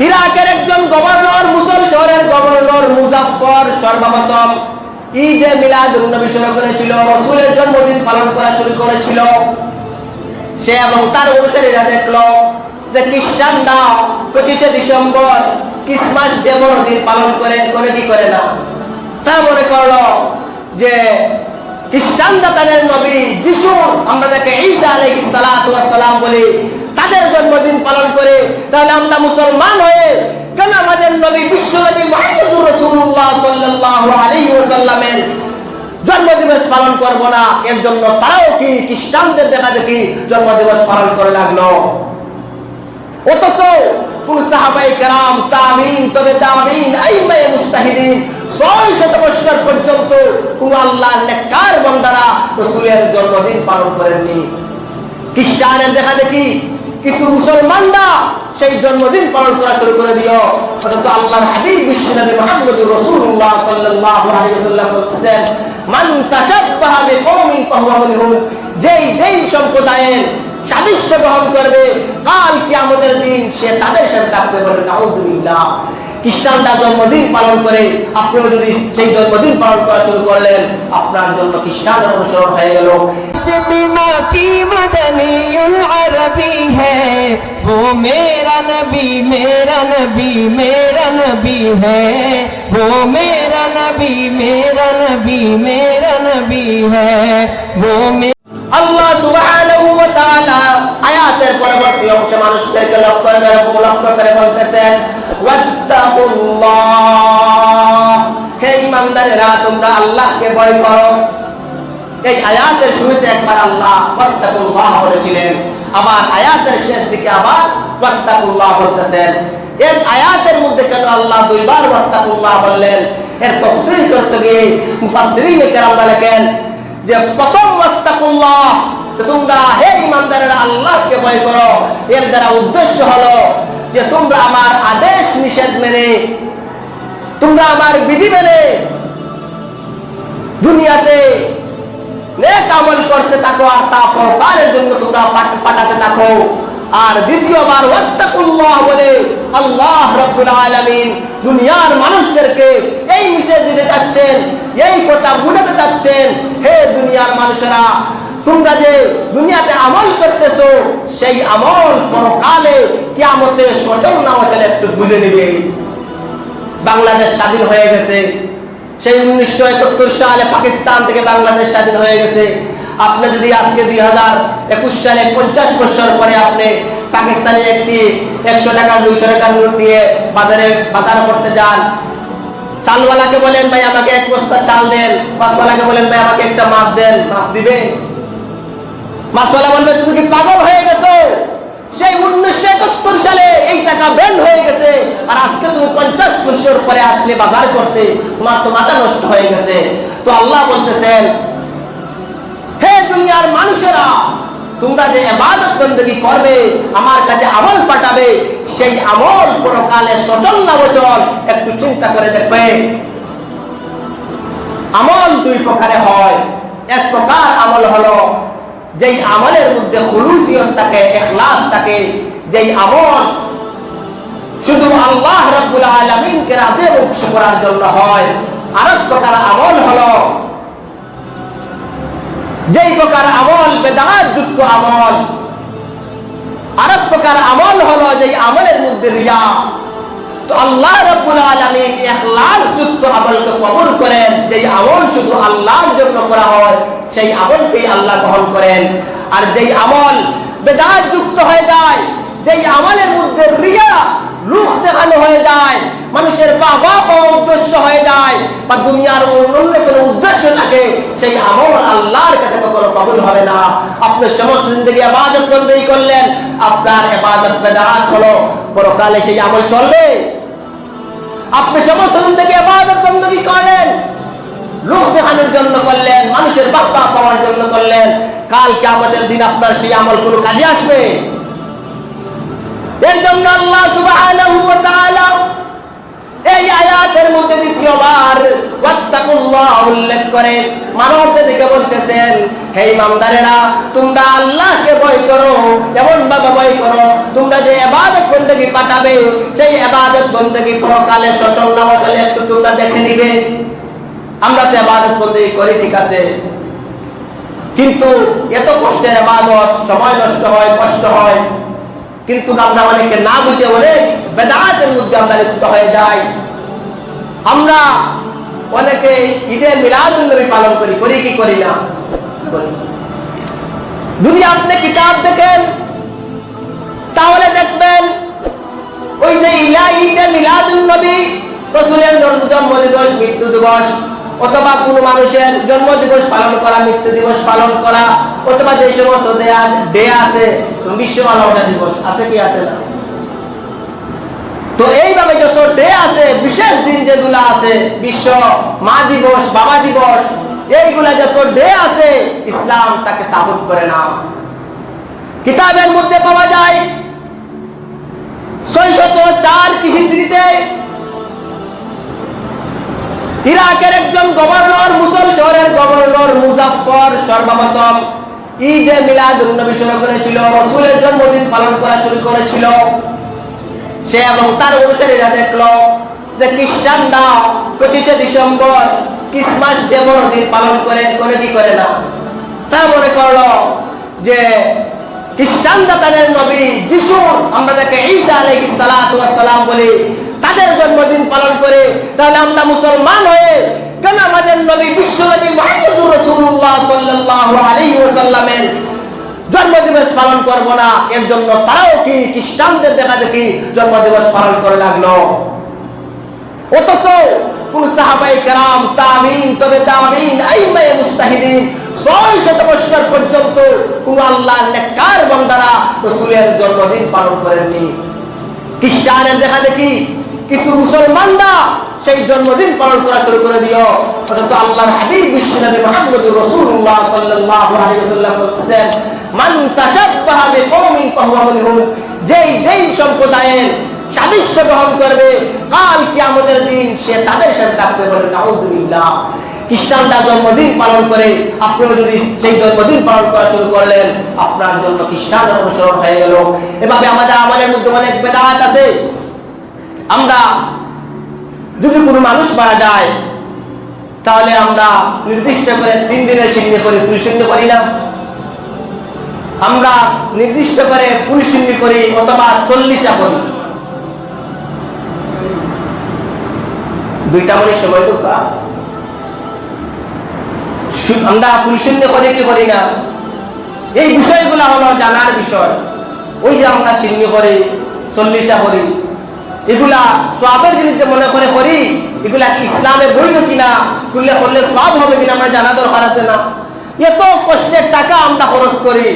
ইরাকের একজন গভর্নর, মুসল শহরের গভর্নর মুজাফফর সর্বপ্রথম ঈদে মিলাদুন নবী শুরু করেছিল, রাসূলের জন্মদিন পালন করা শুরু করেছিল। সে এবং তার অনুসারীরা দেখলো যে খ্রিস্টানরা 25শে ডিসেম্বর ক্রিসমাস ডে বড়দিন পালন করে কি করে না। তারা মনে করলো যে খ্রিস্টানরা তাদের নবী যিশু, আমরা যাকে ঈসা আলাইহিস সালাতু ওয়াস সালাম বলি, তাদের জন্মদিন পালন করে, তাহলে আমরা মুসলমান হয়ে কেন আমাদের নবী বিশ্বনবী মুহাম্মদুর রাসূলুল্লাহ সাল্লাল্লাহু আলাইহি ওয়াসাল্লামের জন্মদিবস পালন করব না? এর জন্য তারাও কি খ্রিস্টানদের দেখা দেখি জন্মদিবস পালন করে লাগলো। অথচ কোন সাহাবায়ে কেরাম, তাবিঈন, তবে তাবিঈন, আইম্মায়ে মুজতাহিদিন 600 বছর পর্যন্ত কোন আল্লাহর নেককার বান্দারা রাসূলের জন্মদিন পালন করেননি। খ্রিস্টানের দেখা দেখি কিছু মুসলমানরা সেই জন্মদিন পালন করা শুরু করে দিও। অথচ আল্লাহর হাবিব বিশ্বনবী মুহাম্মদুর রাসূলুল্লাহ সাল্লাল্লাহু আলাইহি ওয়াসাল্লাম বলেছেন, মান তাশাব্বাহা বিকওমিন ফাহুয়া মিনহুম, যেই সম্প্রদায়ের সাদৃশ্য গ্রহণ করবে কাল কিয়ামতের দিন সে তাদের সাথে থাকবে। বলে নাউযুবিল্লাহ। খ্রিস্টানরা জন্মদিন পালন করে, আপনিও যদি সেই জন্মদিন পালন করা শুরু করলেন, আপনার জন্য খ্রিস্টানের অনুসরণ হয়ে গেল। वो मेरा नबी मेरा नबी मेरा नबी है, वो मेरा नबी मेरा नबी मेरा नबी है, वो আল্লাহ সুবহানাহু ওয়া তাআলা আয়াতের পরবর্তী অংশে মানুষদেরকে লক্ষ্য করে বলতেছেন, ওয়াত্তাকুল্লাহ, হে ঈমানদারেরা তোমরা আল্লাহকে ভয় করো। এই আয়াতের শুরুতে একবার আল্লাহ ওয়াত্তাকুল্লাহ বলেছিলেন, আবার আয়াতের শেষ দিকে আবার ওয়াত্তাকুল্লাহ বলতেছেন। এক আয়াতের মধ্যে কেন আল্লাহ দুইবার ওয়াত্তাকুল্লাহ বললেন? এর তাফসীর করতে গিয়ে মুফাসসিরিন কেরামরা লেখেন যে প্রথম ওয়াত্তাকুল্লাহ, তোমরা হে ঈমানদারেরা আল্লাহকে ভয় করো, এর দ্বারা উদ্দেশ্য হলো যে তোমরা আমার আদেশ নিষেধ মেনে, তোমরা আমার বিধি মেনে দুনিয়াতে নেক আমল করতে থাকো, আর তা পরকালের জন্য তোমরা পাঠাতে থাকো। আর দ্বিতীয়বার ওয়াত্তাকুল্লাহ বলে আল্লাহ রাব্বুল আলামিন দুনিয়ার মানুষদেরকে এই মেসেজ দিতে যাচ্ছেন, এই কথা বুঝাতে যাচ্ছেন, হে দুনিয়ার মানুষেরা, তোমরা যে দুনিয়াতে আমল করতেছো সেই আমল পরকালে কিয়ামতে সচল না অচল একটু বুঝে নিবে। বাংলাদেশ স্বাধীন হয়ে গেছে, সেই 1971 সালে পাকিস্তান থেকে বাংলাদেশ স্বাধীন হয়ে গেছে। আপনি যদি আজকে 2021 সালে 50 বছর পরে আপনি পাকিস্তানের একটি 100 টাকা 200 টাকার নোট নিয়ে বাজার করতে যান, চালওয়ালাকে বলেন ভাই আমাকে এক বস্তা চাল দেন, মাছওয়ালাকে বলেন ভাই আমাকে একটা মাছ দেন, মাছ দিবে? মাছওয়ালা বলবে তুমি কি পাগল হয়ে গেছো? সেই 1971 সালে এই টাকা ব্যান্ড হয়ে গেছে, আর আজকে তুমি 50 বছর পরে আসলে বাজার করতে, তোমার তো মাথা নষ্ট হয়ে গেছে। তো আল্লাহ বলতেছেন, হে দুনিয়ার মানুষেরা, তোমরা যে ইবাদত বندگی করবে, আমার কাছে আমল পাঠাবে, সেই আমল পরকালে সচল না অচল একটু চিন্তা করে দেখবে। আমল দুই প্রকারে হয়। এক প্রকার আমল হলো যেই আমলের মধ্যে খুলুসিয়ত থাকে, ইখলাস থাকে, যেই আমল শুধু আল্লাহ রাব্বুল আলামিনকে রাজি খুশি করার জন্য হয়। আরেক প্রকার আমল হলো যেই প্রকার আমল বেদাত যুক্ত আমল। আরেক প্রকার আমল হলো যেই আমলের মধ্যে রিয়া। তো আল্লাহ রাব্বুল আলামিন ইখলাস যুক্ত আমলকে কবুল করেন, যেই আমল শুধু আল্লাহর জন্য করা হয় সেই আমলকেই আল্লাহ গ্রহণ করেন। আর যেই আমল বেদাত যুক্ত হয়ে যায়, যেই আমলের মধ্যে রিয়া লোক দেখানো হয়ে যায়, মানুষের বাবা পাওয়া উদ্দেশ্য হয়ে যায়, বা দুনিয়ার অন্য কোনো উদ্দেশ্য থাকে, সেই আমল আল্লাহর কাছে কখনো কবুল হবে না। আপনি সমস্ত জিন্দেগি ইবাদত বন্দেগী করলেন, আপনার ইবাদত বেদাত হলো, পরকালে সেই আমল চলবে? আপনি সমস্ত জিন্দেগি ইবাদত বন্দেগী করলেন, লোক দেখানোর জন্য করলেন, মানুষের বাবা পাওয়ার জন্য করলেন, কাল কিয়ামতের দিন আপনার সেই আমল কোনো কাজে আসবে? এর জন্য আল্লাহ সুবহানাহু ওয়া তাআলা এই আয়াতের মধ্যে দ্বিতীয়বার ওয়াত্তাকুল্লাহ উল্লেখ করে মানবজাতিকে বলতেছেন, হে ইমানদারেরা, তোমরা আল্লাহকে ভয় করো, এমন ভাবে ভয় করো তোমরা যে ইবাদত বন্দেগী পাঠাবে সেই ইবাদত বন্দেগী পরকালে সচল না অচল একটু তোমরা দেখে নিবে। আমরা তো ইবাদত বন্দেগী করি ঠিক আছে, কিন্তু এত কষ্টের ইবাদত, সময় নষ্ট হয়, কষ্ট হয়, কিন্তু আমরা অনেকে না বুঝে অনেক বেদাতের মধ্যে আমরা লিপ্ত হয়ে যাই। আমরা অনেকে ঈদে মিলাদুন নবী পালন করি, করি কি করি না? করি। যদি আপনি কিতাব দেখেন তাহলে দেখবেন ওই যে ঈদে মিলাদুন নবী, রাসূলের জন্ম দিবস, মৃত্যু দিবস, অথবা কোনো মানুষের জন্ম দিবস পালন করা, মৃত্যু দিবস পালন করা, অথবা যে সমস্ত ডে আছে, বিশ্ব মানবতা দিবস আছে কি আছে না? তো এইভাবে যত ডে আছে, বিশেষ দিন যেগুলো আছে, বিশ্ব মা দিবস, বাবা দিবস, এইগুলা যত ডে আছে, ইসলাম তাকে সাপোর্ট করে না। কিতাবের মধ্যে পাওয়া যায় 604 হিজরিতে ইরাকের একজন গভর্নর, মুসল শহরের গভর্নর মুজাফফর সর্বপ্রথম ঈদে মিলাদুন নবী শুরু করেছিল, রাসূলের জন্মদিন পালন করা শুরু করেছিল। সে এবং তার অনুসারীরা দেখলো যে খ্রিস্টানরা 25শে ডিসেম্বর ক্রিসমাস ডে বড়দিন পালন করে, করে কি করে না? তারা মনে করলো যে খ্রিস্টানরা তাদের নবী যিশু, আমরা তাকে ঈসা আলাইহিস সালাতু ওয়াস সালাম বলি, তাদের জন্মদিন পালন করে, তাহলে আমরা মুসলমান হয়ে কেন আমাদের নবী বিশ্বনবী মুহাম্মদুর রাসূলুল্লাহ সাল্লাল্লাহু আলাইহি ওয়াসাল্লামের জন্মদিবস পালন করব না? এর জন্য তারাও কি খ্রিস্টানদের দেখা দেখি জন্মদিবস পালন করে লাগলো। অথচ কোন সাহাবায়ে কেরাম, তাবিঈন, তবে তাবিঈন, আইম্মায়ে মুজতাহিদিন 600 বছর পর্যন্ত কোন আল্লাহর নেককার বান্দারা রাসূলের জন্মদিন পালন করেননি। খ্রিস্টানের দেখা দেখি কিছু মুসলমানরা সেই জন্মদিন পালন করা শুরু করে দিও, অথচ আল্লাহর হাবিব বিশ্বনবী মুহাম্মদুর রাসূলুল্লাহ সাল্লাল্লাহু আলাইহি ওয়াসাল্লাম বলেছেন, মান তাশাব্বাহা বিকওমিন ফাহুয়া মিনহুম, যেই সম্প্রদায়ের সাদৃশ্য গ্রহণ করবে কাল কিয়ামতের দিন সে তাদের সাথে থাকবে। বলে নাউযুবিল্লাহ। খ্রিস্টানরা জন্মদিন পালন করে, আপনিও যদি সেই জন্মদিন পালন করা শুরু করলেন, আপনার জন্য খ্রিস্টান অনুসরণ হয়ে গেল। এভাবে আমাদের আমলের মধ্যে অনেক বেদাত আছে। আমরা যদি কোনো মানুষ মারা যায় তাহলে আমরা নির্দিষ্ট করে 3 দিনের সিন্নি করি, ফুল সিন্নি করি না? আমরা নির্দিষ্ট করে ফুল সিন্নি করি অথবা 40টা করি। 2টা মনে সময় ঢোকা, আমরা ফুল সিন্নি করি কি করি না? এই বিষয়গুলো হলো জানার বিষয়। ওই যে আমরা সিন্নি করি, 40টা করি, এগুলা সওয়াবের জিনিস যে মনে করে করি, এগুলা কি ইসলামে বৈধ কিনা, করলে সওয়াব হবে কিনা আমরা জানা দরকার আছে না? এত কষ্টের টাকা আমরা খরচ করি,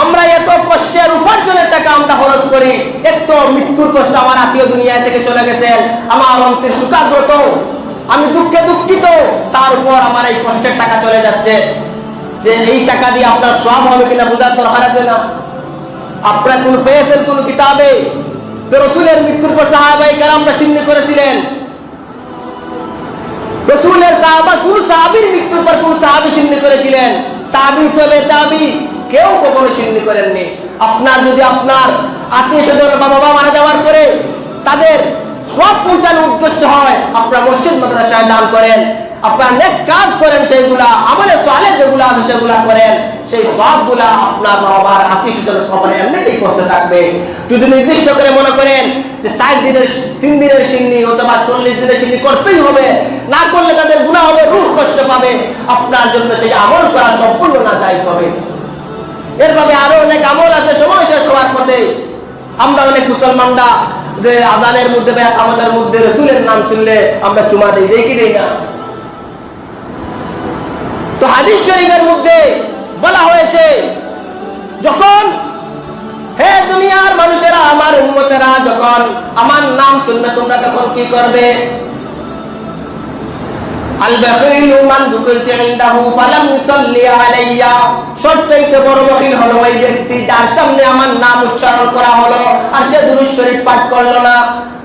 আমরা এত কষ্টের উপার্জনের টাকা আমরা খরচ করি, একটু মৃত্যুর কষ্ট, আমার আত্মীয় দুনিয়া থেকে চলে গেছেন, আমার অন্তের শোকাগ্রত, আমি দুঃখে দুঃখিত, তার উপর আমার এই কষ্টের টাকা চলে যাচ্ছে, যে এই টাকা দিয়ে আপনার সওয়াব হবে কিনা বোঝার দরকার আছে না? আপনারা কোন পেয়েছেন কোন কিতাবে রাসূলের মৃত্যুর পর সাহাবায়ে কেরামরা সিন্নি করেছিলেন? রাসূলের সাহাবা, কোন সাহাবীর মৃত্যুর পর কোন সাহাবী সিন্নি করেছিলেন? তাবি, তবে তাবি, কেউ কখনো সিন্নি করেননি। আপনার যদি আপনার আত্মীয়-স্বজন, বাবা মারা যাওয়ার পরে তাদের সওয়াব পৌঁছানোর উদ্দেশ্য হয়, আপনার মসজিদ মাদ্রাসায় দান করেন, আপনার নেক কাজ করেন, সেইগুলা আমলে সালেহ যেগুলো আছে সেগুলা করেন, সেই সওয়াবগুলা আপনার বাবার আত্মীয়-স্বজনের কবরে এমনিতেই পৌঁছে থাকবে। যদি নির্দিষ্ট করে মনে করেন যে 3 দিনের সিন্নি অথবা 40 দিনের সিন্নি করতেই হবে, না করলে তাদের গুনাহ হবে, রূহ কষ্ট পাবে, আপনার জন্য সেই আমল করা সম্পূর্ণ নাজায়েজ হবে। এরভাবে আরো অনেক আমল আছে সময় শেষ হওয়ার পথে। আমরা অনেক মুসলমানরা যে আযানের মধ্যে বা আমাদের মধ্যে রাসূলের নাম শুনলে আমরা চুমা দেই কি দেই না? তো হাদিস শরীফের মধ্যে বলা হয়েছে, যখন হে দুনিয়ার মানুষেরা, আমার উম্মতেরা, যখন আমার নাম শুনবে তোমরা তখন কি করবে? আল বাখিলু মান যুকিরতু ইনদাহু ফালাম ইউসাল্লি আলাইয়া, সবচেয়ে বড় বখিল হলো ওই ব্যক্তি যার সামনে আমার নাম উচ্চারণ করা হলো আর সে দুরূদ শরীফ পাঠ করলো না।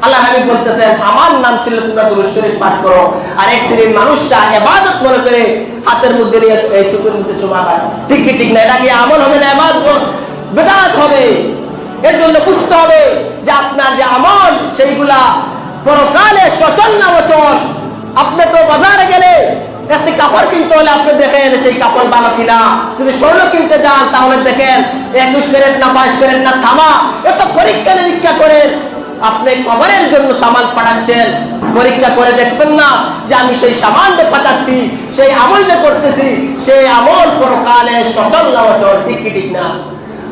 আল্লাহ হাবিব বলতেছেন আমার নাম ছিল তোমরা দুরূদ শরীফ পাঠ করো। আর এক শ্রেণীর মানুষটা ইবাদত মনে করে হাতের মধ্যে নিয়ে এই চোখের মধ্যে চুমা খায়। ঠিক কি ঠিক না? এটা কি আমল হবে না ইবাদত? বিদআত হবে। এর জন্য বুঝতে হবে যে আপনার যে আমল সেইগুলা পরকালে সচল না অচল। আপনি তো বাজারে গেলে একটি কাপড় কিনতে হলে আপনি দেখেন সেই কাপড় ভালো কিনা। যদি স্বর্ণ কিনতে যান তাহলে দেখেন 21 ক্যারেট না 22 ক্যারেট না তামা। এত পরীক্ষা নিরীক্ষা করেন। আপনি কবরের জন্য সামান পাঠাচ্ছেন, পরীক্ষা করে দেখবেন না যে আমি সেই সামান যে পাঠাচ্ছি, সেই আমল যে করতেছি, সেই আমল পরকালে সচল না অচল। ঠিক কি ঠিক না?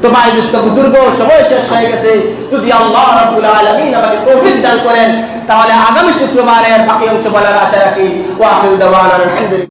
তো ভাই দোস্ত বুজুর্গ, সময় শেষ হয়ে গেছে। যদি আল্লাহ রাব্বুল আলামিন আমাকে তৌফিক দান করেন তাহলে আগামী শুক্রবারের বাকি অংশ বলার আশা রাখি। ওয়া আখিরু দাওয়ানা আলহামদুলিল্লাহ।